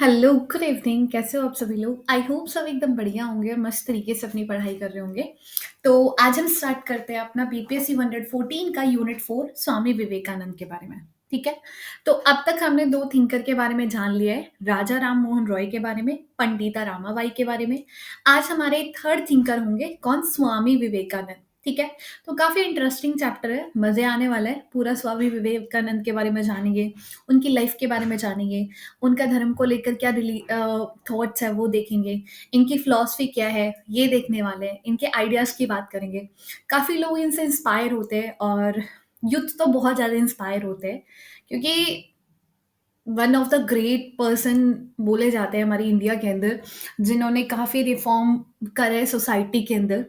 Hello, good evening. कैसे हो आप सभी लोग? आई होप सब एकदम बढ़िया होंगे और मस्त तरीके से अपनी पढ़ाई कर रहे होंगे। तो आज हम स्टार्ट करते हैं अपना बीपीएससी 114 का यूनिट 4 स्वामी विवेकानंद के बारे में। ठीक है? तो अब तक हमने 2 थिंकर के बारे में जान लिया है, राजा राम मोहन रॉय के बारे में, पंडिता रामाबाई के बारे में। आज हमारे थर्ड थिंकर होंगे कौन? स्वामी विवेकानंद। ठीक है? तो काफ़ी इंटरेस्टिंग चैप्टर है, मज़े आने वाला है। पूरा स्वामी विवेकानंद के बारे में जानेंगे, उनकी लाइफ के बारे में जानेंगे, उनका धर्म को लेकर क्या थॉट्स है वो देखेंगे, इनकी फिलॉसफी क्या है ये देखने वाले हैं, इनके आइडियाज़ की बात करेंगे। काफ़ी लोग इनसे इंस्पायर होते हैं और यूथ तो बहुत ज़्यादा इंस्पायर होते हैं क्योंकि one of the great person बोले जाते हैं हमारी इंडिया के अंदर, जिन्होंने काफ़ी रिफॉर्म करे है सोसाइटी के अंदर।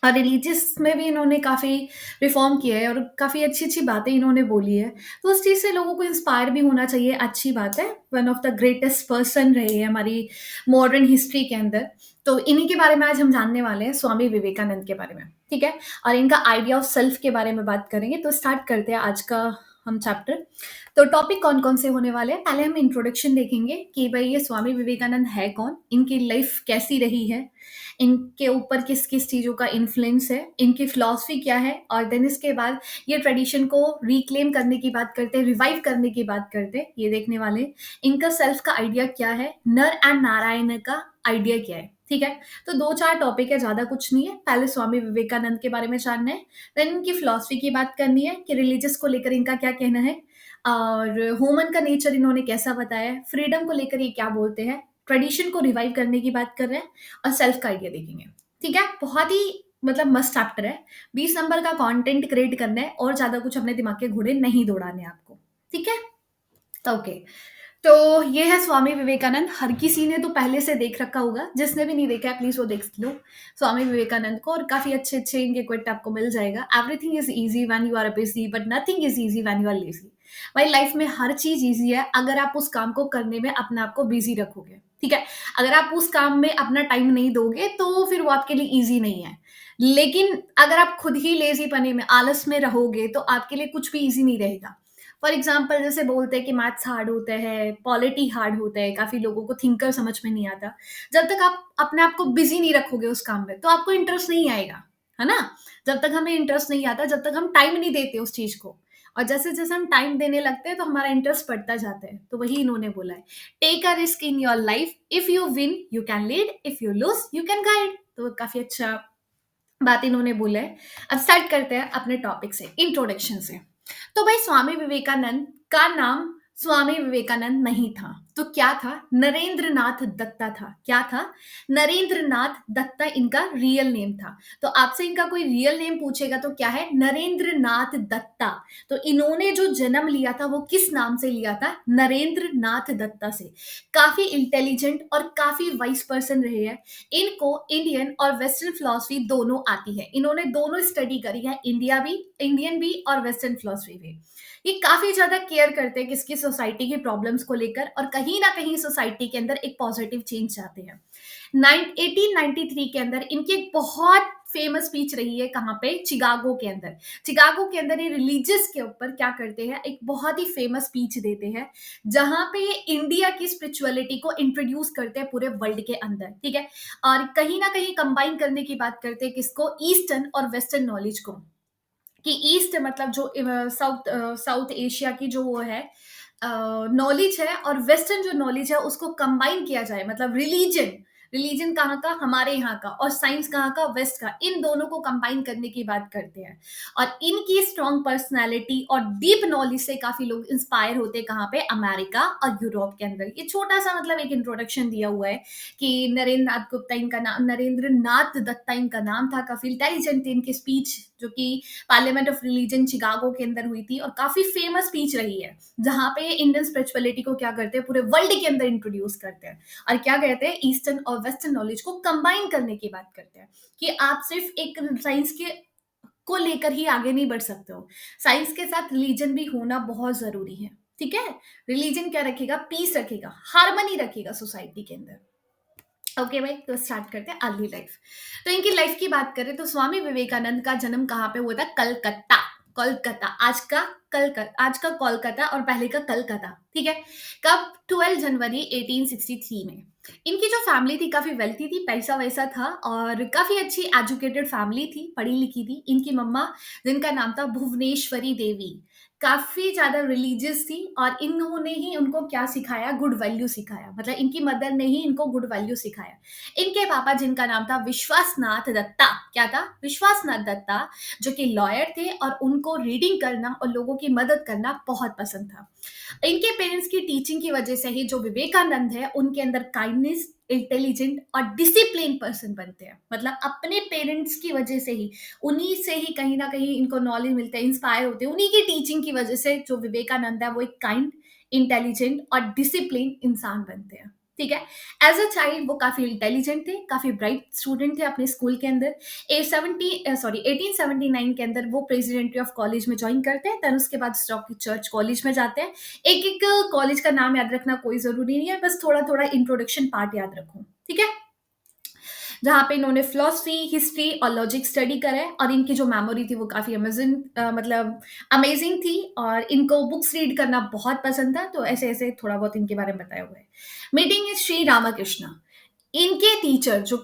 और रिलीजियस में भी इन्होंने काफ़ी रिफ़ॉर्म किया है और काफ़ी अच्छी-अच्छी बातें इन्होंने बोली है। तो उस चीज़ से लोगों को इंस्पायर भी होना चाहिए, अच्छी बात है। One of the greatest person रहे हैं हमारी मॉडर्न हिस्ट्री के अंदर। तो इन्हीं के बारे में आज हम जानने वाले हैं, स्वामी विवेकानंद के बारे में, ठीक है? और इनका आइडिया ऑफ सेल्फ के बारे में बात करेंगे। तो स्टार्ट करते हैं आज का हम चैप्टर। तो टॉपिक कौन-कौन से होने वाले हैं? पहले हम इंट्रोडक्शन देखेंगे कि भई ये स्वामी विवेकानंद है कौन? इनकी लाइफ़ कैसी रही है? इनके ऊपर किस-किस चीज़ों का इन्फ्लुएंस है, इनकी फिलॉसफी क्या है और देन इसके बाद ये ट्रेडिशन को रिक्लेम करने की बात करते हैं, रिवाइव करने की बात करते हैं, ये देखने वाले हैं। इनका सेल्फ का आइडिया क्या है, नर एंड नारायण का आइडिया क्या है, ठीक है? तो 2-4 टॉपिक है, ज़्यादा कुछ नहीं है। पहले स्वामी विवेकानंद के बारे में जानना है, देन इनकी फिलॉसफी की बात करनी है कि रिलीजियस को लेकर इनका क्या कहना है और ह्यूमन का नेचर इन्होंने कैसा बताया है, फ्रीडम को लेकर ये क्या बोलते हैं, ट्रेडिशन को रिवाइव करने की बात कर रहे हैं और सेल्फ का आइडिया देखेंगे। ठीक है? बहुत ही मतलब मस्त चैप्टर है। 20 नंबर का कंटेंट क्रिएट करना है और ज़्यादा कुछ अपने दिमाग के घोड़े नहीं दौड़ाने हैं आपको। ठीक है? ओके। तो ये है स्वामी विवेकानंद। हर किसी ने तो पहले से देख रखा होगा। जिसने भी नहीं देखा है प्लीज़ वो देख लो स्वामी विवेकानंद को और काफ़ी अच्छे-अच्छे इनके क्विट आपको मिल जाएगा। Everything is easy when you are busy but nothing is easy when you are lazy. भाई लाइफ में हर चीज़ ईज़ी है अगर आप उस काम को करने में अपने आप को बिज़ी रखोगे। ठीक है? अगर आप उस काम में अपना टाइम नहीं दोगे तो फिर वो आपके लिए ईज़ी नहीं है। लेकिन अगर आप खुद ही लेज़ीपने में, आलस में रहोगे तो आपके लिए कुछ भी ईज़ी नहीं रहेगा। फॉर एग्जाम्पल जैसे बोलते हैं कि मैथ्स हार्ड होता है, पॉलिटी हार्ड होता है, काफ़ी लोगों को थिंकर समझ में नहीं आता। जब तक आप अपने आप को बिज़ी नहीं रखोगे उस काम में, तो आपको इंटरेस्ट नहीं आएगा, है ना? जब तक हमें इंटरेस्ट नहीं आता, जब तक हम टाइम नहीं देते उस चीज़ को और जैसे-जैसे हम टाइम देने लगते हैं, तो हमारा इंटरेस्ट बढ़ता जाता है। तो वही इन्होंने बोला है, take a risk in your life, if you win you can lead, if you lose you can guide. तो काफ़ी अच्छा बात इन्होंने बोला है। अब स्टार्ट करते हैं अपने टॉपिक से, इंट्रोडक्शन से। तो भाई स्वामी विवेकानंद का नाम स्वामी विवेकानंद नहीं था, तो क्या था? नरेंद्र नाथ दत्ता था। क्या था? नरेंद्र नाथ दत्ता इनका रियल नेम था। तो आपसे इनका कोई रियल नेम पूछेगा तो क्या है? नरेंद्र नाथ दत्ता। तो इन्होंने जो जन्म लिया था वो किस नाम से लिया था? नरेंद्र नाथ दत्ता से। काफी इंटेलिजेंट और काफी वाइस पर्सन रहे हैं। इनको इंडियन और वेस्टर्न फिलॉसफी दोनों आती है। इन्होंने दोनों स्टडी करी है, इंडियन भी और वेस्टर्न फिलॉसफी भी। ये काफी ज्यादा केयर करते हैं किसकी? सोसाइटी की प्रॉब्लम्स को लेकर और कहीं ना कहीं सोसाइटी के अंदर एक पॉजिटिव चेंज चाहते हैं। 1893 के अंदर इनकी एक बहुत फेमस स्पीच रही है। कहाँ पे? चिकागो के अंदर। चिकागो के अंदर ये रिलीजियस के ऊपर क्या करते हैं? एक बहुत ही फेमस स्पीच देते हैं जहां पे ये इंडिया की स्पिरिचुअलिटी को इंट्रोड्यूस करते हैं पूरे वर्ल्ड के अंदर। ठीक है? और कहीं ना कहीं कंबाइन करने की बात करते हैं किसको? ईस्टर्न और वेस्टर्न नॉलेज को। कि ईस्ट मतलब जो साउथ एशिया की जो वो है नॉलेज है और वेस्टर्न जो नॉलेज है उसको कंबाइन किया जाए, मतलब रिलीजन। रिलीजन कहाँ का? हमारे यहाँ का। और साइंस कहाँ का? वेस्ट का। इन दोनों को कंबाइन करने की बात करते हैं और इनकी स्ट्रॉन्ग पर्सनालिटी और डीप नॉलेज से काफी लोग इंस्पायर होते हैं। कहाँ पे? अमेरिका और यूरोप के अंदर। ये छोटा सा मतलब एक इंट्रोडक्शन दिया हुआ है कि नरेंद्र नाथ गुप्ता इनका नाम, नरेंद्र नाथ दत्ता इनका नाम था। काफी इंटेलिजेंट थे। इनकी स्पीच जो कि पार्लियामेंट ऑफ रिलीजन चिकागो के अंदर हुई थी और काफी फेमस स्पीच रही है जहां पे इंडियन स्पिरिचुअलिटी को क्या करते हैं? पूरे वर्ल्ड के अंदर इंट्रोड्यूस करते हैं और क्या कहते हैं? ईस्टर्न और वेस्टर्न नॉलेज को कंबाइन करने की बात करते हैं कि आप सिर्फ एक साइंस के को लेकर ही आगे नहीं बढ़ सकते हो। साइंस के साथ रिलीजन भी होना बहुत जरूरी है। ठीक है? रिलीजन क्या रखेगा? पीस रखेगा, हार्मनी रखेगा सोसाइटी के अंदर। ओके भाई, तो स्टार्ट करते हैं अर्ली लाइफ। तो इनकी लाइफ की बात करें तो स्वामी विवेकानंद का जन्म कहाँ पे हुआ था? कलकत्ता। कोलकाता, आज का कोलकाता और पहले का कलकत्ता, ठीक है? कब? 12 जनवरी 1863 में। इनकी जो फैमिली थी काफ़ी वेल्थी थी, पैसा-वैसा था और काफ़ी अच्छी एजुकेटेड फैमिली थी, पढ़ी-लिखी थी। इनकी मम्मा जिनका नाम था भुवनेश्वरी देवी, काफ़ी ज़्यादा रिलीजियस थी और इन्होंने ही उनको क्या सिखाया? गुड वैल्यू सिखाया। मतलब इनकी मदर ने ही इनको गुड वैल्यू सिखाया। इनके पापा जिनका नाम था विश्वासनाथ दत्ता, क्या था? विश्वासनाथ दत्ता, जो कि लॉयर थे और उनको रीडिंग करना और लोगों की मदद करना बहुत पसंद था। इनके पेरेंट्स की टीचिंग की वजह से ही जो विवेकानंद है, उनके अंदर काइंडनेस, इंटेलिजेंट और डिसिप्लिन पर्सन बनते हैं। मतलब अपने पेरेंट्स की वजह से ही, उन्हीं से ही कहीं न कहीं इनको नॉलेज मिलता है, इंस्पायर होते हैं। उन्हीं की टीचिंग की वजह से जो विवेकानंद है, वो एक काइंड, इंटेलिजेंट और डिसिप्लिन इंसान बनते हैं। ठीक है? एज़ अ चाइल्ड वो काफ़ी इंटेलिजेंट थे, काफ़ी ब्राइट स्टूडेंट थे अपने स्कूल के अंदर। 1879 के अंदर वो प्रेसिडेंसी ऑफ कॉलेज में जॉइन करते हैं, देन उसके बाद स्टॉक चर्च कॉलेज में जाते हैं। एक-एक कॉलेज का नाम याद रखना कोई ज़रूरी नहीं है, बस थोड़ा-थोड़ा इंट्रोडक्शन पार्ट याद रखो, ठीक है? जहाँ पे इन्होंने फिलॉसफी, हिस्ट्री और लॉजिक स्टडी करा है और इनकी जो मेमोरी थी वो काफ़ी मतलब अमेज़िंग थी और इनको बुक्स रीड करना बहुत पसंद था, तो ऐसे-ऐसे थोड़ा बहुत इनके बारे में बताया हुआ है। Meeting is Shri Ramakrishna. इनके टीचर जो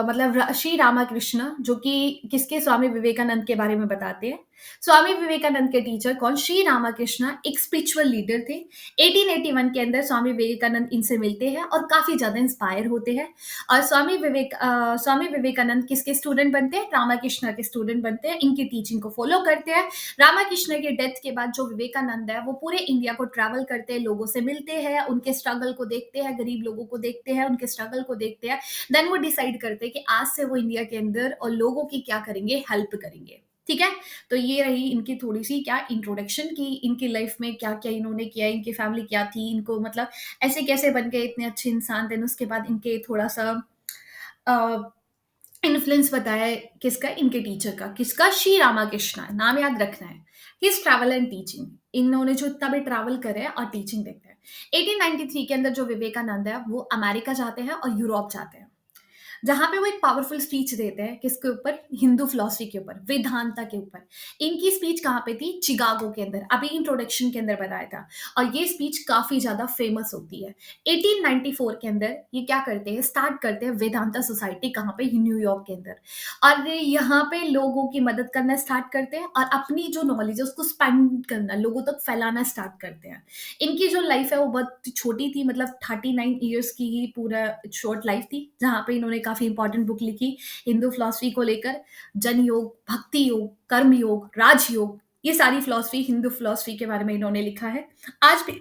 मतलब श्री रामाकृष्ण जो कि किसके स्वामी विवेकानंद के बारे में बताते हैं। स्वामी विवेकानंद के टीचर कौन? श्री रामाकृष्ण एक स्पिरिचुअल लीडर थे। 1881 के अंदर स्वामी विवेकानंद इनसे मिलते हैं और काफ़ी ज़्यादा इंस्पायर होते हैं और स्वामी विवेकानंद किसके स्टूडेंट बनते हैं? रामाकृष्ण के स्टूडेंट बनते हैं, इनकी टीचिंग को फॉलो करते हैं। रामाकृष्ण के डेथ के बाद जो विवेकानंद है वो पूरे इंडिया को ट्रैवल करते हैं, लोगों से मिलते हैं, उनके स्ट्रगल को देखते हैं, गरीब लोगों को देखते हैं, उनके स्ट्रगल को देखते हैं। देन वो डिसाइड करते हैं कि आज से वो इंडिया के अंदर और लोगों की क्या करेंगे? हेल्प करेंगे। ठीक है? तो ये रही इनकी थोड़ी-सी क्या इंट्रोडक्शन कि इनकी लाइफ में क्या-क्या इन्होंने किया, इनकी फैमिली क्या थी, इनको मतलब ऐसे कैसे बन गए इतने अच्छे इंसान। देन उसके बाद इनके थोड़ा-सा अ, इन्फ्लुएंस बताया है किसका? इनके टीचर का। किसका? श्री रामाकृष्ण, नाम याद रखना है। हिज ट्रैवल एंड टीचिंग, इन्होंने जो इतना भी ट्रैवल करे हैं और टीचिंग देखते हैं। 1893 के अंदर जो विवेकानंद है वो अमेरिका जाते हैं और यूरोप जाते हैं। जहाँ पे वो एक पावरफुल स्पीच देते हैं किसके ऊपर? हिंदू फिलॉसफी के ऊपर, वेदांता के ऊपर। इनकी स्पीच कहाँ पे थी? चिकागो के अंदर, अभी इंट्रोडक्शन के अंदर बताया था और ये स्पीच काफ़ी ज़्यादा फेमस होती है। 1894 के अंदर ये क्या करते हैं? स्टार्ट करते हैं वेदांता सोसाइटी कहाँ पे? न्यूयॉर्क के अंदर और यहाँ पे लोगों की मदद करना स्टार्ट करते हैं और अपनी जो नॉलेज है उसको स्पेंड करना, लोगों तक फैलाना स्टार्ट करते हैं। इनकी जो लाइफ है वो बहुत छोटी थी मतलब 39 इयर्स की ही पूरा शॉर्ट लाइफ थी, जहाँ पे इन्होंने काफ़ी इंपॉर्टेंट बुक लिखी हिंदू फिलॉसफी को लेकर, जन योग, भक्ति योग, कर्म योग, राजयोग, ये सारी फिलॉसफी हिंदू फिलॉसफी के बारे में इन्होंने लिखा है। आज भी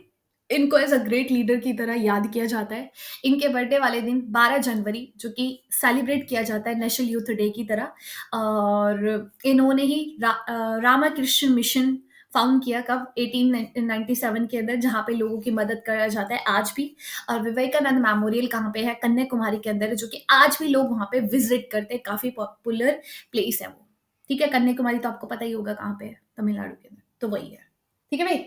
इनको एज़ अ ग्रेट लीडर की तरह याद किया जाता है। इनके बर्थडे वाले दिन 12 जनवरी जो कि सेलिब्रेट किया जाता है नेशनल यूथ डे की तरह और इन्होंने ही रामाकृष्ण मिशन फाउंड किया कब? 1897 के अंदर जहाँ पे लोगों की मदद करा जाता है आज भी और विवेकानंद मेमोरियल कहाँ पे है? कन्याकुमारी के अंदर है, जो कि आज भी लोग वहाँ पे विज़िट करते हैं, काफ़ी पॉपुलर प्लेस है वो। ठीक है? कन्याकुमारी तो आपको पता ही होगा कहाँ पे है, तमिलनाडु के अंदर, तो वही है। ठीक है भई?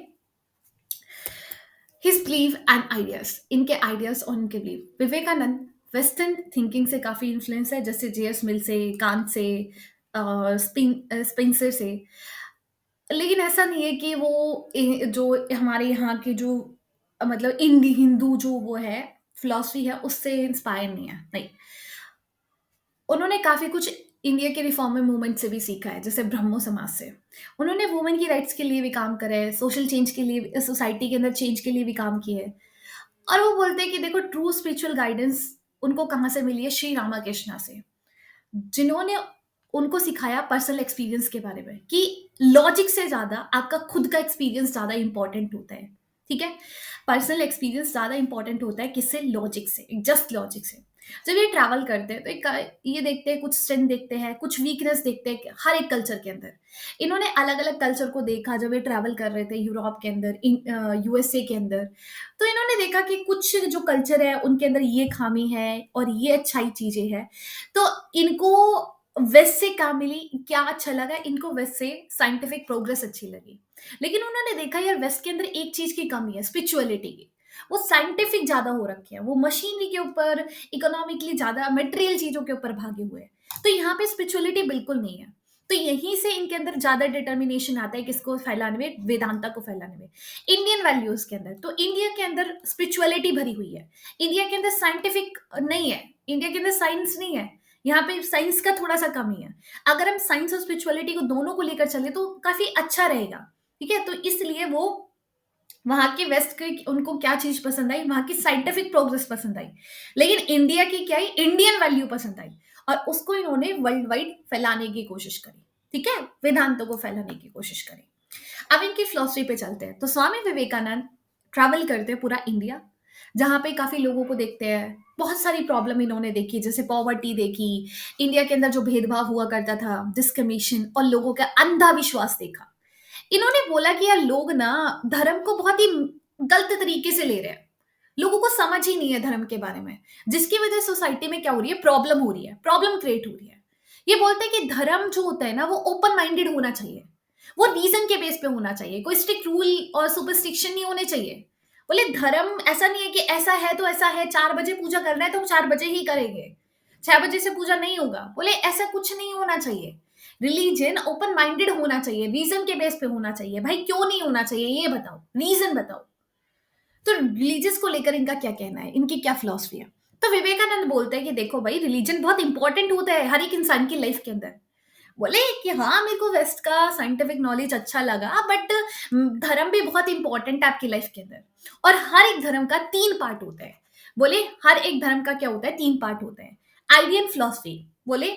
हिज बिलीव एंड आइडियाज़, इनके आइडियाज़ और इनके बिलीव। विवेकानंद वेस्टर्न थिंकिंग से काफ़ी इन्फ्लुएंस है, जैसे जेएस मिल से, कांत से स्पेंसर से। लेकिन ऐसा नहीं है कि वो जो हमारे यहाँ की जो मतलब इंडी हिंदू जो वो है फिलॉसफी है उससे इंस्पायर नहीं है, नहीं। उन्होंने काफ़ी कुछ इंडिया के रिफॉर्मर मूवमेंट से भी सीखा है, जैसे ब्रह्मो समाज से। उन्होंने वुमेन की राइट्स के लिए भी काम करा है, सोशल चेंज के लिए, सोसाइटी के अंदर चेंज के लिए भी काम किया है। और वो बोलते हैं कि देखो ट्रू स्पिरिचुअल गाइडेंस उनको कहाँ से मिली है? श्री रामाकृष्ण से। जिन्होंने उनको सिखाया पर्सनल एक्सपीरियंस के बारे में कि लॉजिक से ज़्यादा आपका खुद का एक्सपीरियंस ज़्यादा इम्पोर्टेंट होता है, ठीक है? पर्सनल एक्सपीरियंस ज़्यादा इम्पोर्टेंट होता है किससे? लॉजिक से, जस्ट लॉजिक से। जब ये ट्रैवल करते हैं तो ये देखते हैं, कुछ स्ट्रेंथ देखते हैं, कुछ वीकनेस देखते हैं हर एक कल्चर के अंदर। इन्होंने अलग-अलग कल्चर को देखा जब ये ट्रैवल कर रहे थे यूरोप के अंदर, यूएसए के अंदर। तो इन्होंने देखा कि कुछ जो कल्चर है उनके अंदर ये खामी है और ये अच्छाई चीज़ें हैं। तो इनको वेस्ट से क्या मिली, क्या अच्छा लगा? इनको वेस्ट से साइंटिफिक प्रोग्रेस अच्छी लगी। लेकिन उन्होंने देखा यार वेस्ट के अंदर एक चीज़ की कमी है, स्पिरिचुअलिटी की। वो साइंटिफिक ज़्यादा हो रखे हैं, वो मशीनरी के ऊपर, इकोनॉमिकली ज़्यादा मटेरियल चीज़ों के ऊपर भागे हुए हैं। तो यहाँ पे स्पिरिचुअलिटी बिल्कुल नहीं है। तो यहीं से इनके अंदर ज्यादा डिटर्मिनेशन आता है किसको फैलाने में, वेदांता को फैलाने में। इंडियन वैल्यूज के अंदर, तो इंडिया के अंदर स्पिरिचुअलिटी भरी हुई है, इंडिया के अंदर साइंटिफिक नहीं है, इंडिया के अंदर साइंस नहीं है, यहाँ पे साइंस का थोड़ा सा कमी है। अगर हम साइंस और स्पिरिचुअलिटी को दोनों को लेकर चले तो काफी अच्छा रहेगा, ठीक है। तो इसलिए वो वहां के वेस्ट के उनको क्या चीज पसंद आई, वहां की साइंटिफिक प्रोग्रेस पसंद आई, लेकिन इंडिया की क्या आई, इंडियन वैल्यू पसंद आई, और उसको इन्होंने वर्ल्ड वाइड फैलाने की कोशिश करी, ठीक है, वेदांतों को फैलाने की कोशिश करी। अब इनकी फिलॉसफी पे चलते हैं। तो स्वामी विवेकानंद ट्रैवल करते हैं पूरा इंडिया, जहाँ पे काफी लोगों को देखते हैं, बहुत सारी प्रॉब्लम इन्होंने देखी, जैसे पॉवर्टी देखी, इंडिया के अंदर जो भेदभाव हुआ करता था, डिस्क्रिमिनेशन, और लोगों का अंधाविश्वास देखा। इन्होंने बोला कि यार लोग ना धर्म को बहुत ही गलत तरीके से ले रहे हैं, लोगों को समझ ही नहीं है धर्म के बारे में, जिसकी वजह से सोसाइटी में क्या हो रही है, प्रॉब्लम हो रही है, प्रॉब्लम क्रिएट हो रही है। ये बोलते हैं कि धर्म जो होता है ना वो ओपन माइंडेड होना चाहिए, वो रीजन के बेस पे होना चाहिए, कोई स्ट्रिक्ट रूल और सुपरस्टिक्शन नहीं होने चाहिए। बोले धर्म ऐसा नहीं है कि ऐसा है तो ऐसा है, 4 बजे पूजा करना है तो हम 4 बजे ही करेंगे, 6 बजे से पूजा नहीं होगा, बोले ऐसा कुछ नहीं होना चाहिए। रिलीजन ओपन माइंडेड होना चाहिए, रीजन के बेस पे होना चाहिए। भाई क्यों नहीं होना चाहिए ये बताओ, रीजन बताओ। तो रिलीजियस को लेकर इनका क्या कहना है, इनकी क्या फिलॉसफी है। तो विवेकानंद बोलते हैं कि देखो भाई रिलीजन बहुत इंपॉर्टेंट होता है हर एक इंसान की लाइफ के अंदर। बोले कि हाँ मेरे को वेस्ट का साइंटिफिक नॉलेज अच्छा लगा, बट धर्म भी बहुत इंपॉर्टेंट है आपकी लाइफ के अंदर, और हर एक धर्म का 3 पार्ट होता है। बोले हर एक धर्म का क्या होता है, 3 पार्ट होता है। आइडिया एंड फिलॉसफी, बोले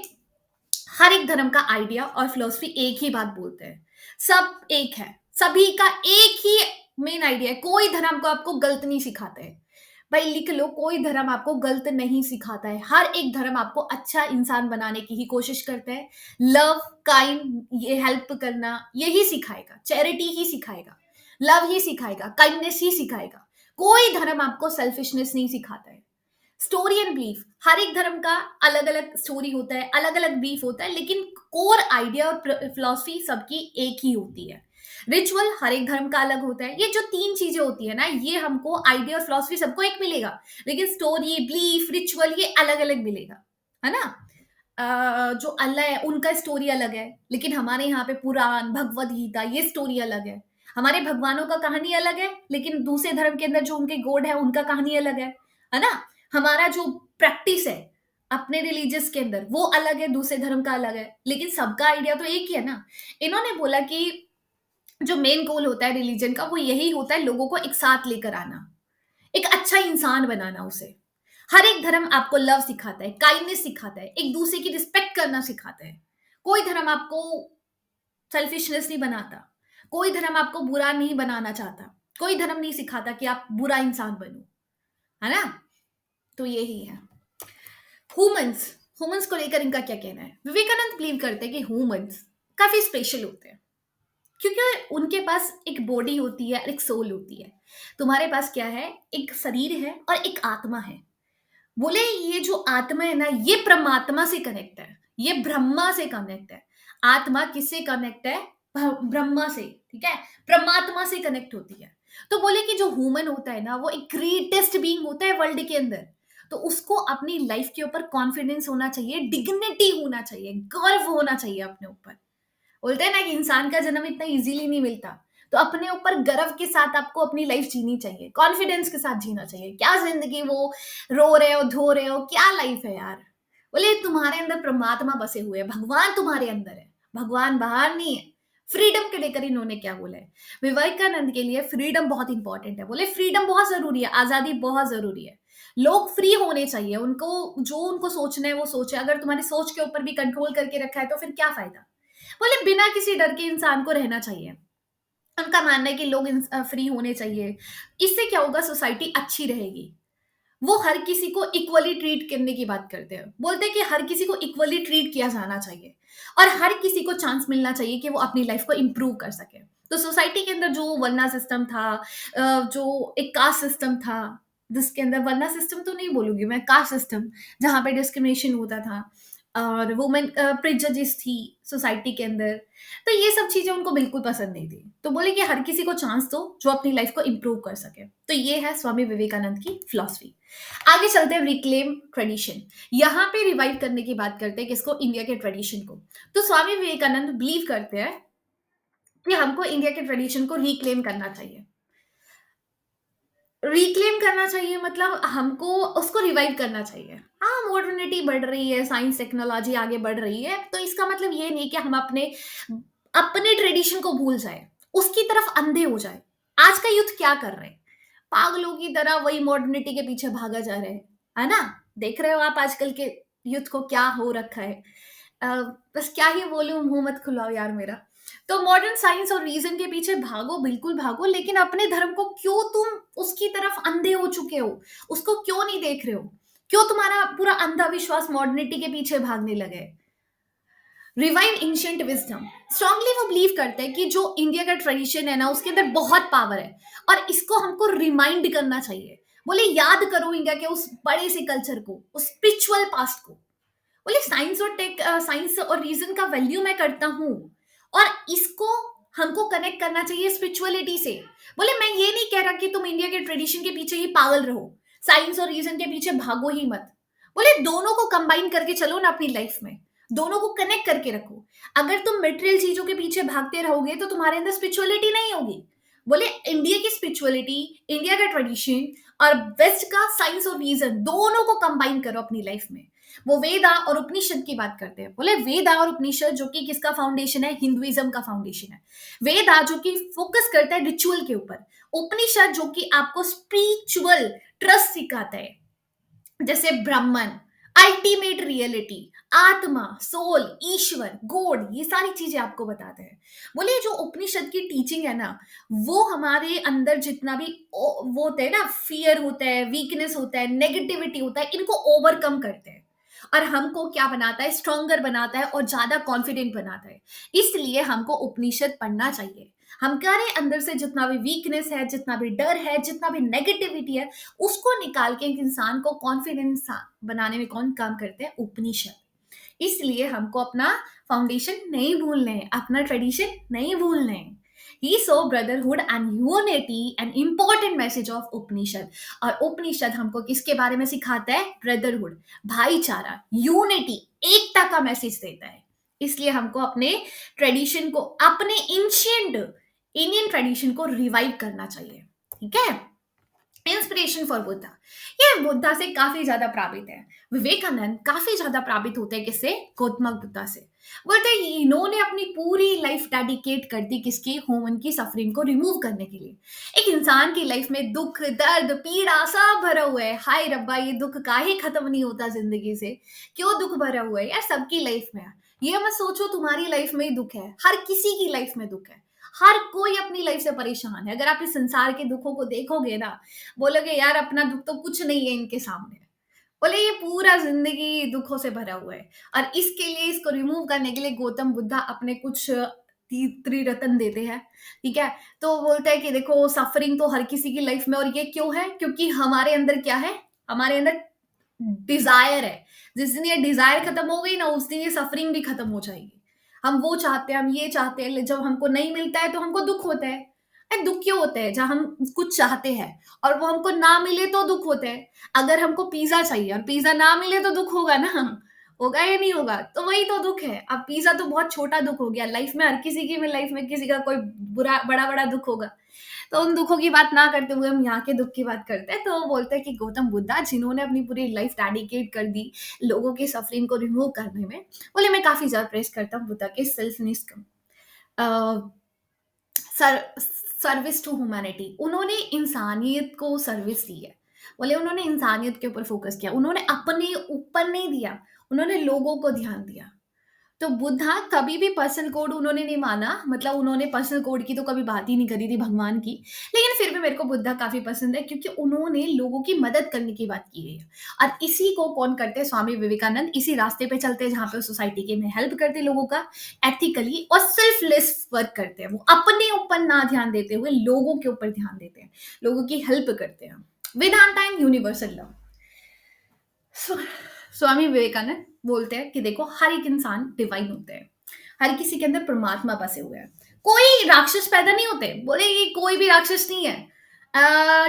हर एक धर्म का आइडिया और फिलॉसफी एक ही बात बोलते हैं, सब एक है, सभी का एक ही मेन आइडिया है, कोई धर्म को आपको गलत नहीं सिखाता है। भाई लिख लो, कोई धर्म आपको गलत नहीं सिखाता है, हर एक धर्म आपको अच्छा इंसान बनाने की ही कोशिश करता है। लव, काइंड, ये हेल्प करना यही सिखाएगा, चैरिटी ही सिखाएगा, लव ही सिखाएगा, काइंडनेस ही सिखाएगा। कोई धर्म आपको सेल्फिशनेस नहीं सिखाता है। स्टोरी एंड बिलीफ, हर एक धर्म का अलग अलग स्टोरी होता है, अलग अलग बिलीफ होता है, लेकिन कोर आइडिया और फिलॉसफी सबकी एक ही होती है। रिचुअल हर एक धर्म का अलग होता है। ये जो 3 चीजें होती है ना, ये हमको आइडिया और फिलॉसफी सबको एक मिलेगा, लेकिन स्टोरी, बिलीफ, रिचुअल ये अलग अलग मिलेगा, है ना। जो अल्लाह है उनका स्टोरी अलग है, लेकिन हमारे यहाँ पे पुराण, भगवत गीता, ये स्टोरी अलग है। हमारे भगवानों का कहानी अलग है, लेकिन दूसरे धर्म के अंदर जो उनके गॉड है उनका कहानी अलग है ना। हमारा जो प्रैक्टिस है अपने रिलीजियस के अंदर वो अलग है, दूसरे धर्म का अलग है, लेकिन सबका आइडिया तो एक ही है ना। इन्होंने बोला कि जो मेन गोल होता है रिलीजन का वो यही होता है, लोगों को एक साथ लेकर आना, एक अच्छा इंसान बनाना उसे। हर एक धर्म आपको लव सिखाता है, काइंडनेस सिखाता है, एक दूसरे की रिस्पेक्ट करना सिखाता है। कोई धर्म आपको सेल्फिशनेस नहीं बनाता, कोई धर्म आपको बुरा नहीं बनाना चाहता, कोई धर्म नहीं सिखाता कि आप बुरा इंसान बनो, है ना। तो यही है ह्यूमंस। ह्यूमंस को लेकर इनका क्या कहना है, विवेकानंद बिलीव करते हैं कि ह्यूमंस काफी स्पेशल होते हैं, क्योंकि उनके पास एक बॉडी होती है, एक सोल होती है। तुम्हारे पास क्या है, एक शरीर है और एक आत्मा है। बोले ये जो आत्मा है ना ये परमात्मा से कनेक्ट है, ये ब्रह्मा से कनेक्ट है। आत्मा किससे कनेक्ट है, ब्रह्मा से, ठीक है, परमात्मा से कनेक्ट होती है। तो बोले कि जो ह्यूमन होता है ना वो एक ग्रेटेस्ट बीइंग होता है वर्ल्ड के अंदर। तो उसको अपनी लाइफ के ऊपर कॉन्फिडेंस होना चाहिए, डिग्निटी होना चाहिए, गर्व होना चाहिए अपने ऊपर। बोलते हैं ना कि इंसान का जन्म इतना इजीली नहीं मिलता, तो अपने ऊपर गर्व के साथ आपको अपनी लाइफ जीनी चाहिए, कॉन्फिडेंस के साथ जीना चाहिए। क्या जिंदगी वो रो रहे हो, धो रहे हो, क्या लाइफ है यार। बोले तुम्हारे अंदर परमात्मा बसे हुए हैं, भगवान तुम्हारे अंदर है, भगवान बाहर नहीं है। फ्रीडम के लेकर इन्होंने क्या बोला है, विवेकानंद के लिए फ्रीडम बहुत इंपॉर्टेंट है। बोले फ्रीडम बहुत जरूरी है, आजादी बहुत जरूरी है। लोग फ्री होने चाहिए, उनको जो उनको सोचना है वो सोचे। अगर तुम्हारी सोच के ऊपर भी कंट्रोल करके रखा है तो फिर क्या फायदा। बोले बिना किसी डर के इंसान को रहना चाहिए। उनका मानना है कि लोग फ्री होने चाहिए, इससे क्या होगा, सोसाइटी अच्छी रहेगी। वो हर किसी को इक्वली ट्रीट करने की बात करते हैं, बोलते हैं कि हर किसी को इक्वली ट्रीट किया जाना चाहिए और हर किसी को चांस मिलना चाहिए कि वो अपनी लाइफ को इम्प्रूव कर सके। तो सोसाइटी के अंदर जो वर्ना सिस्टम था, जो एक कास्ट सिस्टम था, जिसके अंदर वर्ना सिस्टम तो नहीं बोलूंगी मैं, कास्ट सिस्टम, जहाँ पे डिस्क्रिमिनेशन होता था, और वुमेन प्रिजडिस थी सोसाइटी के अंदर। तो ये सब चीजें उनको बिल्कुल पसंद नहीं थी, तो बोले कि हर किसी को चांस दो जो अपनी लाइफ को इंप्रूव कर सके। तो ये है स्वामी विवेकानंद की फिलॉसफी। आगे चलते हैं रिक्लेम ट्रेडिशन। यहाँ पे रिवाइव करने की बात करते हैं किसको, इंडिया के ट्रेडिशन को। तो स्वामी विवेकानंद बिलीव करते हैं कि हमको इंडिया के ट्रेडिशन को रिक्लेम करना चाहिए। रिक्लेम करना चाहिए मतलब हमको उसको रिवाइव करना चाहिए। हाँ, मॉडर्निटी बढ़ रही है, साइंस टेक्नोलॉजी आगे बढ़ रही है, तो इसका मतलब ये नहीं कि हम अपने अपने ट्रेडिशन को भूल जाए, उसकी तरफ अंधे हो जाए। आज का यूथ क्या कर रहे हैं, पागलों की तरह वही मॉडर्निटी के पीछे भागा जा रहे हैं, है ना। देख रहे हो आप आजकल के यूथ को क्या हो रखा है। अ, बस क्या ही बोलूं, मुंह मत खुलाओ यार मेरा। तो मॉडर्न साइंस और रीजन के पीछे भागो, बिल्कुल भागो, लेकिन अपने धर्म को क्यों तुम उसकी तरफ अंधे हो चुके हो, उसको क्यों नहीं देख रहे हो, क्यों तुम्हारा पूरा अंधविश्वास मॉडर्निटी के पीछे भागने लगे। Revive ancient wisdom. स्ट्रांगली वो बिलीव करते हैं कि जो इंडिया का ट्रेडिशन है ना, उसके अंदर बहुत पावर है और इसको हमको रिमाइंड करना चाहिए। बोले याद करो इंडिया के उस बड़े से कल्चर को, उस स्पिरिचुअल पास्ट को। बोले साइंस और टेक, साइंस और रीजन का वैल्यू मैं करता हूँ और इसको हमको कनेक्ट करना चाहिए स्पिरिचुअलिटी से। बोले मैं ये नहीं कह रहा कि तुम इंडिया के ट्रेडिशन के पीछे ही पागल रहो, साइंस और रीजन के पीछे भागो ही मत। बोले दोनों को कंबाइन करके चलो ना अपनी लाइफ में, दोनों को कनेक्ट करके रखो। अगर तुम मटेरियल चीजों के पीछे भागते रहोगे तो तुम्हारे अंदर स्पिरिचुअलिटी नहीं होगी। बोले इंडिया की स्पिरिचुअलिटी, इंडिया का ट्रेडिशन और वेस्ट का साइंस और रीजन, दोनों को कंबाइन करो अपनी लाइफ में। वो वेदा और उपनिषद की बात करते हैं। बोले वेदा और उपनिषद जो कि किसका फाउंडेशन है, हिंदुइज्म का फाउंडेशन है। वेदा जो कि फोकस करता है रिचुअल के ऊपर, उपनिषद जो कि आपको स्पिरिचुअल ट्रस्ट सिखाता है, जैसे ब्राह्मण, अल्टीमेट रियलिटी, आत्मा, सोल, ईश्वर, गॉड, ये सारी चीजें आपको बताते हैं। बोलिए जो उपनिषद की टीचिंग है ना, वो हमारे अंदर जितना भी वो होता है ना, फियर होता है, वीकनेस होता है, नेगेटिविटी होता है, इनको ओवरकम करते हैं और हमको क्या बनाता है, स्ट्रॉन्गर बनाता है और ज्यादा कॉन्फिडेंट बनाता है। इसलिए हमको उपनिषद पढ़ना चाहिए। हमारे अंदर से जितना भी वीकनेस है, जितना भी डर है, जितना भी नेगेटिविटी है, उसको निकाल के एक इंसान को कॉन्फिडेंस बनाने में कौन काम करते हैं, उपनिषद। इसलिए हमको अपना फाउंडेशन नहीं भूलने हैं, अपना ट्रेडिशन नहीं भूलने हैं। He saw brotherhood and unity an important message of उपनिषद। और उपनिषद हमको किसके बारे में सिखाता है, ब्रदरहुड, भाईचारा, यूनिटी, एकता का मैसेज देता है। इसलिए हमको अपने ट्रेडिशन को, अपने एंशिएंट इंडियन ट्रेडिशन को रिवाइव करना चाहिए। ठीक है। इंस्पिरेशन फॉर बुद्धा, ये बुद्धा से काफी ज्यादा प्रभावित है। विवेकानंद काफी ज्यादा प्रभावित होते हैं किससे, गौतम बुद्धा से। बोलते हैं इन्होंने अपनी पूरी लाइफ डेडिकेट कर दी किसकी, ह्यूमन की सफरिंग को रिमूव करने के लिए। एक इंसान की लाइफ में दुख, दर्द, पीड़ा सब भरा हुआ है। हाय रब्बा, ये दुख काहे खत्म नहीं होता जिंदगी से, क्यों दुख भरा हुआ है यार सबकी लाइफ में। ये मत सोचो तुम्हारी लाइफ में ही दुख है, हर किसी की लाइफ में दुख है। हर कोई अपनी लाइफ से परेशान है। अगर आप इस संसार के दुखों को देखोगे ना, बोलोगे यार अपना दुख तो कुछ नहीं है इनके सामने। बोले ये पूरा जिंदगी दुखों से भरा हुआ है और इसके लिए, इसको रिमूव करने के लिए गौतम बुद्धा अपने कुछ त्रिरत्न देते हैं। ठीक है। तो बोलता है कि देखो सफरिंग तो हर किसी की लाइफ में, और ये क्यों है, क्योंकि हमारे अंदर क्या है, हमारे अंदर डिजायर है। जिस दिन ये डिजायर खत्म हो गई ना, उस दिन ये सफरिंग भी खत्म हो जाएगी। हम वो चाहते हैं, हम ये चाहते हैं, जब हमको नहीं मिलता है तो हमको दुख होता है। दुख क्यों होते हैं, जब हम कुछ चाहते हैं और वो हमको ना मिले तो दुख होते हैं। अगर हमको पिज्जा चाहिए और पिज्जा ना मिले तो दुख होगा ना, होगा या नहीं होगा, तो वही तो दुख है। अब पिज्जा तो बहुत छोटा दुख हो गया लाइफ में, हर किसी की में लाइफ में किसी का कोई बुरा बड़ा बड़ा दुख होगा। तो उन दुखों की बात ना करते हुए हम यहाँ के दुख की बात करते हैं। तो वो बोलते हैं कि गौतम बुद्धा जिन्होंने अपनी पूरी लाइफ डेडिकेट कर दी लोगों की सफरिंग को रिमूव करने में, बोले मैं काफी ज्यादा प्रेस करता हूँ बुद्धा के सेल्फनेस को, सर सर्विस टू ह्यूमैनिटी। उन्होंने इंसानियत को सर्विस दी है। बोले उन्होंने इंसानियत के ऊपर फोकस किया, उन्होंने अपने ऊपर नहीं दिया, उन्होंने लोगों को ध्यान दिया। तो बुद्धा कभी भी पर्सनल कोड उन्होंने नहीं माना, मतलब उन्होंने पर्सनल कोड की तो कभी बात ही नहीं करी थी भगवान की। लेकिन फिर भी मेरे को बुद्धा काफी पसंद है क्योंकि उन्होंने लोगों की मदद करने की बात की है। और इसी को कौन करते हैं, स्वामी विवेकानंद। इसी रास्ते पे चलते हैं जहाँ पे सोसाइटी के में हेल्प करते हैं लोगों का, एथिकली और सेल्फलेस वर्क करते हैं। वो अपने ऊपर ना ध्यान देते हुए लोगों के ऊपर ध्यान देते हैं, लोगों की हेल्प करते हैं। Vedanta and universal love. Swami Vivekananda बोलते हैं कि देखो हर एक इंसान डिवाइन होते हैं, हर किसी के अंदर परमात्मा बसे हुए हैं, कोई राक्षस पैदा नहीं होते, बोले ये कोई भी राक्षस नहीं है।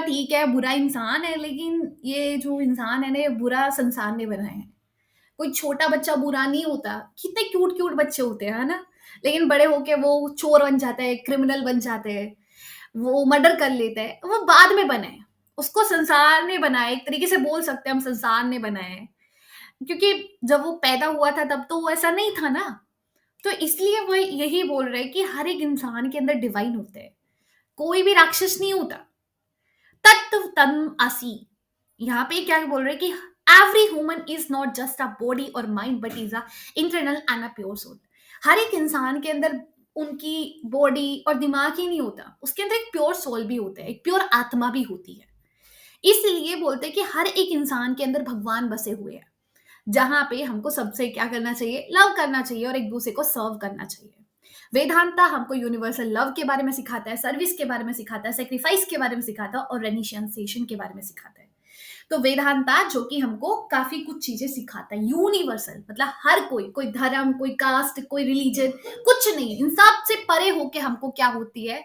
ठीक है बुरा इंसान है, लेकिन ये जो इंसान है ना ये बुरा संसार ने बनाए हैं। कोई छोटा बच्चा बुरा नहीं होता, कितने क्यूट क्यूट बच्चे होते हैं, है ना? लेकिन बड़े होके वो चोर बन जाते हैं, क्रिमिनल बन जाते हैं, वो मर्डर कर लेते हैं, वो बाद में बने हैं। उसको संसार ने बनाया, एक तरीके से बोल सकते हैं हम संसार ने बनाया है। क्योंकि जब वो पैदा हुआ था तब तो वो ऐसा नहीं था ना। तो इसलिए वो यही बोल रहे हैं कि हर एक इंसान के अंदर डिवाइन होते हैं, कोई भी राक्षस नहीं होता। तत्व तम असि, यहाँ पे क्या बोल रहे हैं कि every human is not just a body और mind but is a internal and a pure soul. हर एक इंसान के अंदर उनकी बॉडी और दिमाग ही नहीं होता, उसके अंदर एक प्योर सोल भी होता है, एक प्योर आत्मा भी होती है। इसलिए बोलते हैं कि हर एक इंसान के अंदर भगवान बसे हुए हैं, जहां पे हमको सबसे क्या करना चाहिए, लव करना चाहिए और एक दूसरे को सर्व करना चाहिए। वेदांता हमको यूनिवर्सल लव के बारे में सिखाता है, सर्विस के बारे में सिखाता है, सेक्रीफाइस के बारे में सिखाता है और रेनिशियंसेशन के बारे में सिखाता है। तो वेदांता जो कि हमको काफी कुछ चीजें सिखाता है, यूनिवर्सल मतलब हर कोई, कोई धर्म, कोई कास्ट, कोई रिलीजन, कुछ नहीं, इन सब से परे होके हमको क्या होती है,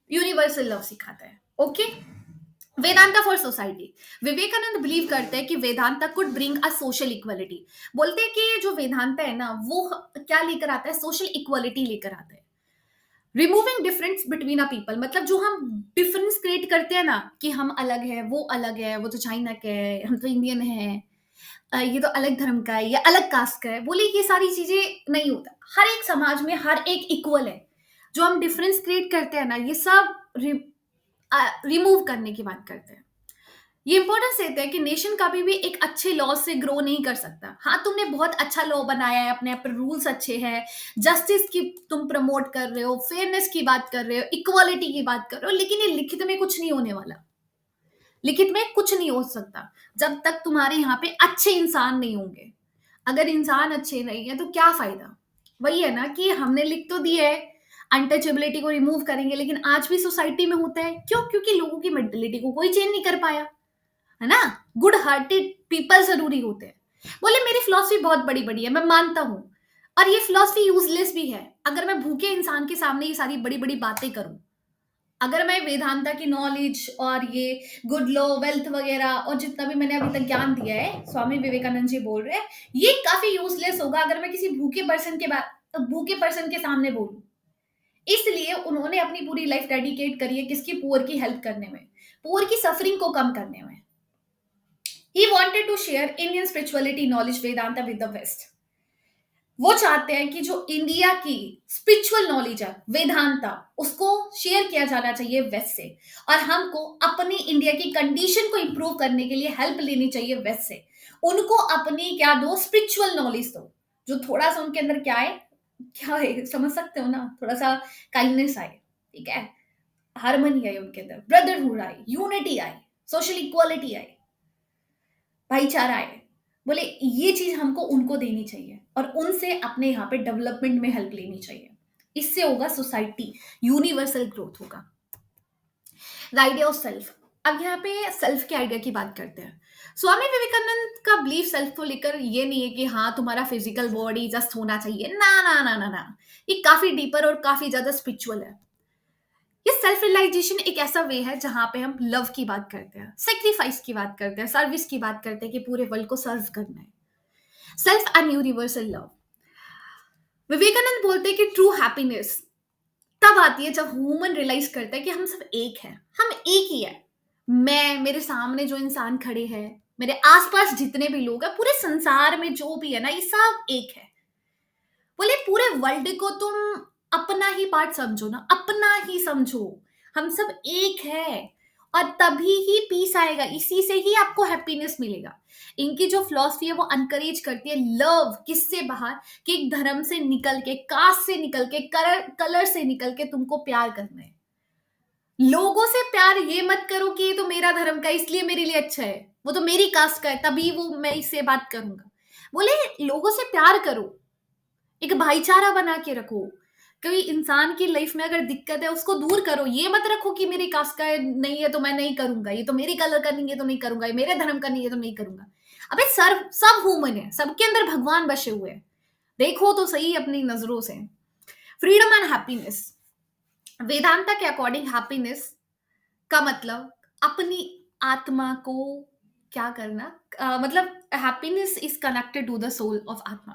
यूनिवर्सल लव सिखाता है। Okay. Vedanta for society, Vivekananda believe करते हैं कि Vedanta could bring a social equality. बोलते हैं कि जो वेदांता है ना वो क्या लेकर आता है, सोशल इक्वलिटी लेकर आता है। Removing difference between a people, मतलब जो हम डिफरेंस क्रिएट करते हैं ना कि हम अलग है, वो अलग है, वो तो चाइना के है, हम तो इंडियन है, ये तो अलग धर्म का है, ये अलग कास्ट का है, बोले ये सारी चीजें नहीं होता। हर एक समाज में हर एक इक्वल है। जो हम डिफरेंस क्रिएट करते हैं ना ये सब रिमूव करने की बात करते हैं। ये इंपॉर्टेंस देते हैं कि नेशन कभी भी एक अच्छे लॉ से ग्रो नहीं कर सकता। हाँ तुमने बहुत अच्छा लॉ बनाया है, अपने अपने रूल्स अच्छे हैं, जस्टिस की तुम प्रमोट कर रहे हो, फेयरनेस की बात कर रहे हो, इक्वालिटी की बात कर रहे हो, लेकिन ये लिखित में कुछ नहीं होने वाला। लिखित में कुछ नहीं हो सकता जब तक तुम्हारे यहाँ पे अच्छे इंसान नहीं होंगे। अगर इंसान अच्छे नहीं है तो क्या फायदा। वही है ना कि हमने लिख तो दिया है अनटचेबिलिटी को रिमूव करेंगे, लेकिन आज भी सोसाइटी में होता है, क्यों? क्योंकि लोगों की मेंटेलिटी को कोई चेंज नहीं कर पाया, है ना? गुड हार्टेड पीपल जरूरी होते हैं। बोले मेरी फिलॉसफी बहुत बड़ी बड़ी है, मैं मानता हूं, और ये फिलॉसफी यूजलेस भी है अगर मैं भूखे इंसान के सामने ये सारी बड़ी बड़ी बातें करूं। अगर मैं वेदांता की नॉलेज और ये गुड लॉ, वेल्थ वगैरह और जितना भी मैंने अभी तक ज्ञान दिया है, स्वामी विवेकानंद जी बोल रहे हैं, ये काफी यूजलेस होगा अगर मैं किसी भूखे पर्सन के सामने बोलूं। इसलिए उन्होंने अपनी पूरी लाइफ डेडिकेट करी है किसकी, पुअर की हेल्प करने में, पुअर की सफरिंग को कम करने में। He wanted to share Indian spirituality knowledge Vedanta with the West. वो चाहते हैं कि जो इंडिया की स्पिरिचुअल नॉलेज है वेदांता, उसको शेयर किया जाना चाहिए वेस्ट से, और हमको अपनी इंडिया की कंडीशन को इंप्रूव करने के लिए हेल्प लेनी चाहिए वेस्ट से। उनको अपनी क्या दो, स्पिरिचुअल नॉलेज दो, जो थोड़ा सा उनके अंदर क्या है समझ सकते हो ना, थोड़ा सा काइंडनेस आए, ठीक है, हारमोनी आए उनके अंदर, ब्रदरहुड आए, यूनिटी आए, सोशल इक्वालिटी आए, भाईचारा है। बोले ये चीज हमको उनको देनी चाहिए और उनसे अपने यहाँ पे डेवलपमेंट में हेल्प लेनी चाहिए। इससे होगा सोसाइटी, यूनिवर्सल ग्रोथ होगा। द आइडिया ऑफ सेल्फ, अब यहाँ पे सेल्फ के आइडिया की बात करते हैं। स्वामी विवेकानंद का बिलीफ सेल्फ को लेकर ये नहीं है कि हाँ तुम्हारा फिजिकल बॉडी जस्ट होना चाहिए, ना ना ना ना ना, ये काफी डीपर और काफी ज्यादा स्पिरिचुअल है। ये सेल्फ रियलाइजेशन एक ऐसा वे है जहां पे हम लव की बात करते हैं, सेक्रीफाइस की बात करते हैं, सर्विस की बात करते हैं कि पूरे वर्ल्ड को सर्व करना है। Self and universal love, Vivekananda बोलते हैं कि ट्रू हैप्पीनेस तब आती है जब ह्यूमन रियलाइज करता है कि हम सब एक हैं, हम एक ही है। मैं, मेरे सामने जो इंसान खड़े हैं, मेरे आसपास जितने भी लोग हैं, पूरे संसार में जो भी है ना, ये सब एक है। बोले पूरे वर्ल्ड को तुम अपना ही पार्ट समझो ना, अपना ही समझो, हम सब एक है, और तभी ही पीस आएगा, इसी से ही आपको हैप्पीनेस मिलेगा। इनकी जो फिलॉसफी है वो अनकरेज करती है लव, किससे बाहर, कि एक धर्म से निकल के, कास्ट से निकल के, कलर से निकल के तुमको प्यार करना है। लोगों से प्यार ये मत करो कि ये तो मेरा धर्म का है इसलिए मेरे लिए अच्छा है, वो तो मेरी कास्ट का है तभी वो मैं इससे बात करूंगा। बोले लोगों से प्यार करो, एक भाईचारा बना के रखो। कोई इंसान की लाइफ में अगर दिक्कत है उसको दूर करो, ये मत रखो कि मेरी कास्ट का है नहीं है तो मैं नहीं करूंगा, ये तो मेरी कलर का नहीं है तो नहीं करूंगा, ये मेरे धर्म का नहीं है तो नहीं करूंगा। अबे सर सब ह्यूमन है, सबके अंदर भगवान बसे हुए हैं। देखो तो सही अपनी नजरों से। फ्रीडम एंड हैप्पीनेस, वेदांता के अकॉर्डिंग हैप्पीनेस का मतलब अपनी आत्मा को क्या करना, मतलब happiness is connected to the soul of आत्मा।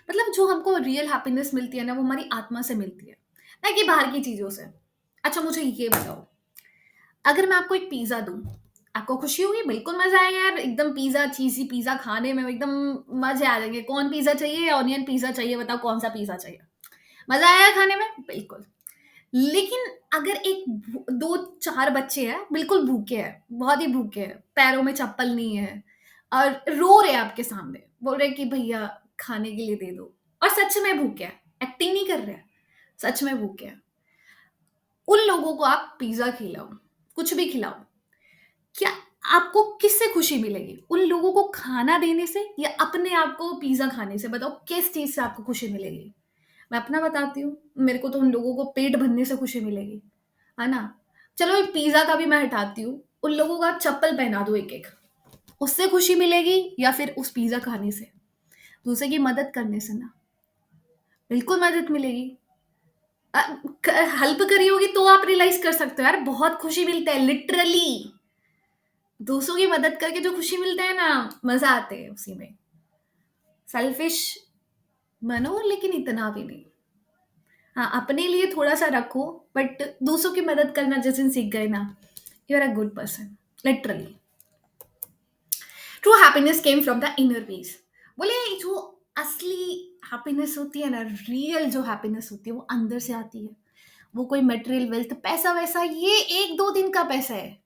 मतलब जो हमको रियल हैप्पीनेस मिलती है ना, वो हमारी आत्मा से मिलती है, ना कि बाहर की चीजों से। अच्छा मुझे ये बताओ, अगर मैं आपको एक पिज्जा दूं, आपको खुशी होगी? बिल्कुल मजा आएगा यार, एकदम पिज्जा, चीजी पिज्जा खाने में एकदम मजे आ जाएंगे। कौन पिज्जा चाहिए? ऑनियन पिज्जा चाहिए? बताओ कौन सा पिज्जा चाहिए। मजा आएगा खाने में, बिल्कुल। लेकिन अगर एक दो चार बच्चे हैं, बिल्कुल भूखे हैं, बहुत ही भूखे हैं, पैरों में चप्पल नहीं है, और रो रहे हैं आपके सामने, बोल रहे हैं कि भैया खाने के लिए दे दो, और सच में भूखे हैं, एक्टिंग नहीं कर रहे हैं, सच में भूखे हैं, उन लोगों को आप पिज्जा खिलाओ, कुछ भी खिलाओ, क्या आपको किससे खुशी मिलेगी? उन लोगों को खाना देने से या अपने आप को पिज्जा खाने से? बताओ किस चीज से आपको खुशी मिलेगी? मैं अपना बताती हूँ, मेरे को तो उन लोगों को पेट भरने से खुशी मिलेगी, है ना? चलो ये पिज्जा का भी मैं हटाती हूँ, उन लोगों को आप चप्पल पहना दो एक एक, उससे खुशी मिलेगी या फिर उस पिज्जा खाने से? दूसरे की मदद करने से ना, बिल्कुल मदद मिलेगी। हेल्प करी होगी तो आप रियलाइज कर सकते हो यार, बहुत खुशी मिलता है लिटरली। दूसरों की मदद करके जो खुशी मिलता है ना, मजा आते है उसी में। सेल्फिश बनो लेकिन इतना भी नहीं। हाँ, अपने लिए थोड़ा सा रखो, बट दूसरों की मदद करना जिस दिन सीख गए ना, you are a good person, literally. True happiness came from the inner peace. बोले जो असली हैप्पीनेस होती है ना, रियल जो हैप्पीनेस होती है, वो अंदर से आती है। वो कोई मटेरियल वेल्थ, पैसा वैसा, ये एक दो दिन का पैसा है।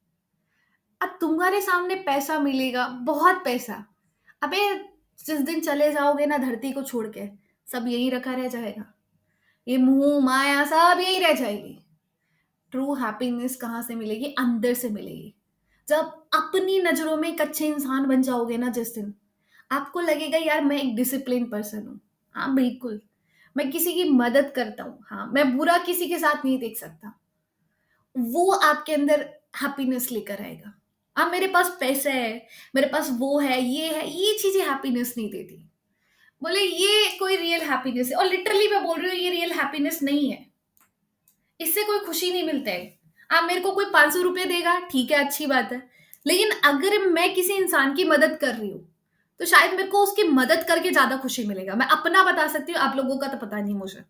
अब तुम्हारे सामने पैसा मिलेगा, बहुत पैसा, अबे जिस दिन चले जाओगे ना धरती को छोड़ के, सब यही रखा रह जाएगा, ये मुंह माया सब यही रह जाएगी। ट्रू हैप्पीनेस कहाँ से मिलेगी? अंदर से मिलेगी। जब अपनी नजरों में एक अच्छे इंसान बन जाओगे ना, जिस दिन आपको लगेगा यार मैं एक डिसिप्लिन पर्सन हूँ, हाँ बिल्कुल, मैं किसी की मदद करता हूँ, हाँ मैं बुरा किसी के साथ नहीं देख सकता, वो आपके अंदर हैप्पीनेस लेकर आएगा। अब मेरे पास पैसा है, मेरे पास वो है, ये चीजें हैप्पीनेस नहीं देती। बोले ये कोई रियल हैप्पीनेस है, और लिटरली मैं बोल रही हूँ ये रियल हैप्पीनेस नहीं है। इससे कोई खुशी नहीं मिलता है। आप मेरे को कोई 500 रुपये देगा, ठीक है, अच्छी बात है, लेकिन अगर मैं किसी इंसान की मदद कर रही हूँ, तो शायद मेरे को उसकी मदद करके ज्यादा खुशी मिलेगा। मैं अपना बता सकती हूँ, आप लोगों का तो पता नहीं मुझे।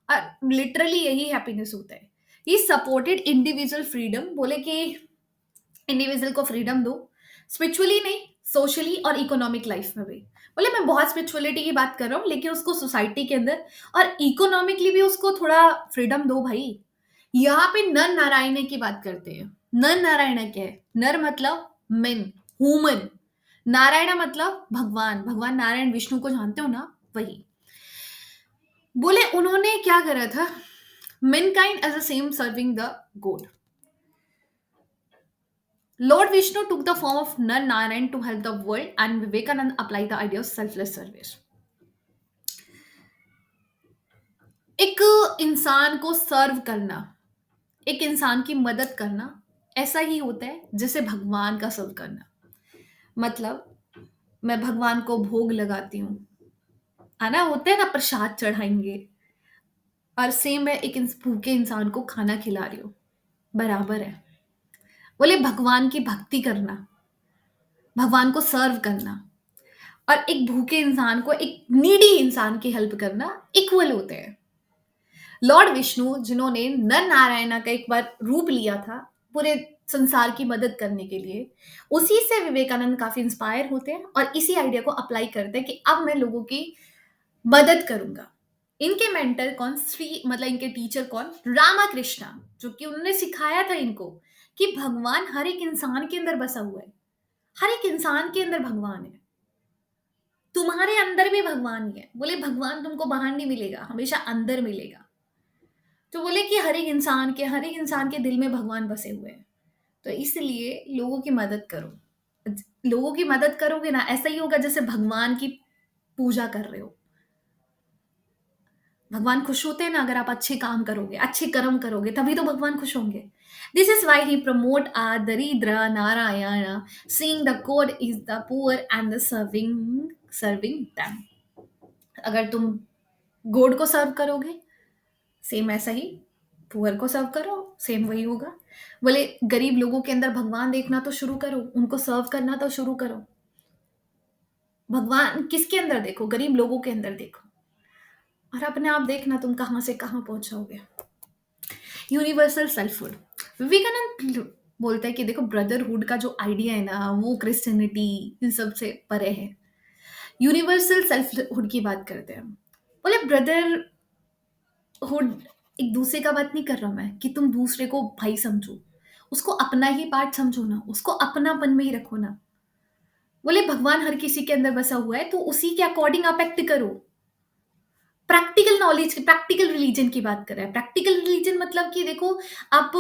और लिटरली यही हैप्पीनेस होता है। ये सपोर्टेड इंडिविजुअल फ्रीडम, बोले कि इंडिविजुअल को फ्रीडम दो, स्पिरिचुअली नहीं, सोशली और इकोनॉमिक लाइफ में भी। बोले मैं बहुत स्पिरिचुअलिटी की बात कर रहा हूँ, लेकिन उसको सोसाइटी के अंदर और इकोनॉमिकली भी उसको थोड़ा फ्रीडम दो भाई। यहाँ पे नर नारायण की बात करते हैं। नर नारायण क्या है? नर मतलब मेन, ह्यूमन। नारायण मतलब भगवान, भगवान नारायण विष्णु को जानते हो ना, वही। बोले उन्होंने क्या करा था, mankind as a same serving the god. Lord Vishnu took the form of Nar Narayan to help the world, and Vivekananda applied the idea of selfless service. एक इंसान को सर्व करना, एक इंसान की मदद करना, ऐसा ही होता है जैसे भगवान का सर्व करना। मतलब मैं भगवान को भोग लगाती हूँ, है ना, होता है ना, प्रसाद चढ़ाएंगे, और सेम मैं एक भूखे इंसान को खाना खिला रही हूँ, बराबर है। बोले भगवान की भक्ति करना, भगवान को सर्व करना, और एक भूखे इंसान को, एक नीडी इंसान की हेल्प करना, इक्वल होते हैं। लॉर्ड विष्णु जिन्होंने नर नारायण का एक बार रूप लिया था पूरे संसार की मदद करने के लिए, उसी से विवेकानंद काफी इंस्पायर होते हैं और इसी आइडिया को अप्लाई करते हैं कि अब मैं लोगों की मदद करूंगा। इनके मेंटर कौन? श्री मतलब इनके टीचर कौन? रामाकृष्णा, जो कि उन्होंने सिखाया था इनको कि भगवान हर एक इंसान के अंदर बसा हुआ है, हर एक इंसान के अंदर भगवान है, तुम्हारे अंदर भी भगवान ही है। बोले भगवान तुमको बाहर नहीं मिलेगा, हमेशा अंदर मिलेगा। तो बोले कि हर एक इंसान के दिल में भगवान बसे हुए हैं। तो इसलिए लोगों की मदद करो। लोगों की मदद करोगे ना, ऐसा ही होगा जैसे भगवान की पूजा कर रहे हो। भगवान खुश होते हैं ना अगर आप अच्छे काम करोगे, अच्छे कर्म करोगे, तभी तो भगवान खुश होंगे। This is why he promote Daridra Narayana, seeing the code is the poor and the serving them. अगर तुम गॉड को सर्व करोगे, सेम ऐसा ही पुअर को सर्व करो, सेम वही होगा। बोले गरीब लोगों के अंदर भगवान देखना तो शुरू करो, उनको सर्व करना तो शुरू करो। भगवान किसके अंदर देखो? गरीब लोगों के अंदर देखो, और अपने आप देखना तुम कहाँ से कहाँ पहुंचोगे। यूनिवर्सल सेल्फहुड, विवेकानंद बोलता है कि देखो ब्रदरहुड का जो आइडिया है ना, वो क्रिश्चियनिटी इन सब से परे है। यूनिवर्सल सेल्फहुड की बात करते हैं। बोले ब्रदरहुड एक दूसरे का बात नहीं कर रहा मैं, कि तुम दूसरे को भाई समझो, उसको अपना ही पार्ट समझो ना, उसको अपनापन में ही रखो ना। बोले भगवान हर किसी के अंदर बसा हुआ है, तो उसी के अकॉर्डिंग आप एक्ट करो। प्रैक्टिकल नॉलेज, प्रैक्टिकल रिलीजन की बात कर रहा है। प्रैक्टिकल रिलीजन मतलब कि देखो, आप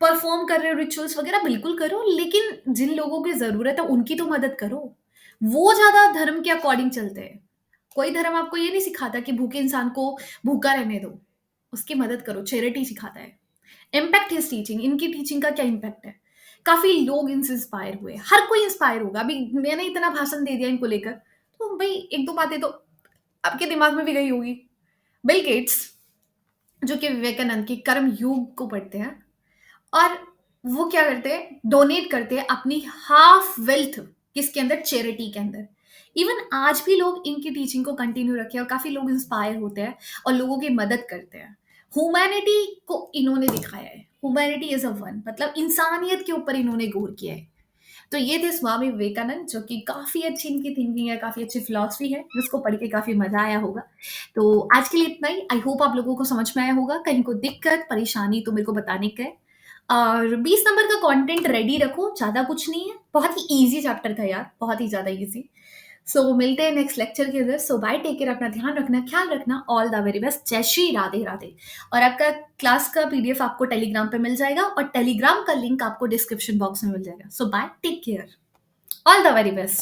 परफॉर्म कर रहे हो रिचुअल्स वगैरह, बिल्कुल करो, लेकिन जिन लोगों की जरूरत है उनकी तो मदद करो। वो ज्यादा धर्म के अकॉर्डिंग चलते हैं। कोई धर्म आपको ये नहीं सिखाता कि भूखे इंसान को भूखा रहने दो, उसकी मदद करो, चैरिटी सिखाता है। इम्पैक्ट इज टीचिंग, इनकी टीचिंग का क्या इम्पैक्ट है? काफी लोग इनसे इंस्पायर हुए, हर कोई इंस्पायर होगा। अभी मैंने इतना भाषण दे दिया इनको लेकर, तो भाई एक दो बातें तो आपके दिमाग में भी गई होगी। बिल गेट्स, जो कि विवेकानंद की कर्म योग को पढ़ते हैं, और वो क्या करते हैं, डोनेट करते हैं अपनी हाफ वेल्थ, किसके अंदर? चैरिटी के अंदर। इवन आज भी लोग इनकी टीचिंग को कंटिन्यू रखे, और काफी लोग इंस्पायर होते हैं और लोगों की मदद करते हैं। ह्यूमैनिटी को इन्होंने दिखाया है, ह्यूमैनिटी इज अ वन, मतलब इंसानियत के ऊपर इन्होंने गौर किया है। तो ये थे स्वामी विवेकानंद, जो कि काफ़ी अच्छी इनकी थिंकिंग है, काफ़ी अच्छी फिलॉसफी है, जिसको पढ़ के काफ़ी मज़ा आया होगा। तो आज के लिए इतना ही। आई होप आप लोगों को समझ में आया होगा। कहीं को दिक्कत, परेशानी तो मेरे को बताने का है। और 20 नंबर का कंटेंट रेडी रखो, ज़्यादा कुछ नहीं है। बहुत ही ईज़ी चैप्टर था यार, बहुत ही ज़्यादा ईज़ी। सो मिलते हैं नेक्स्ट लेक्चर के अंदर। सो बाय, टेक केयर, अपना ध्यान रखना, ख्याल रखना। All the very best. जय श्री राधे राधे। और आपका क्लास का पीडीएफ आपको टेलीग्राम पे मिल जाएगा, और टेलीग्राम का लिंक आपको डिस्क्रिप्शन बॉक्स में मिल जाएगा। So bye, take care, all the very best.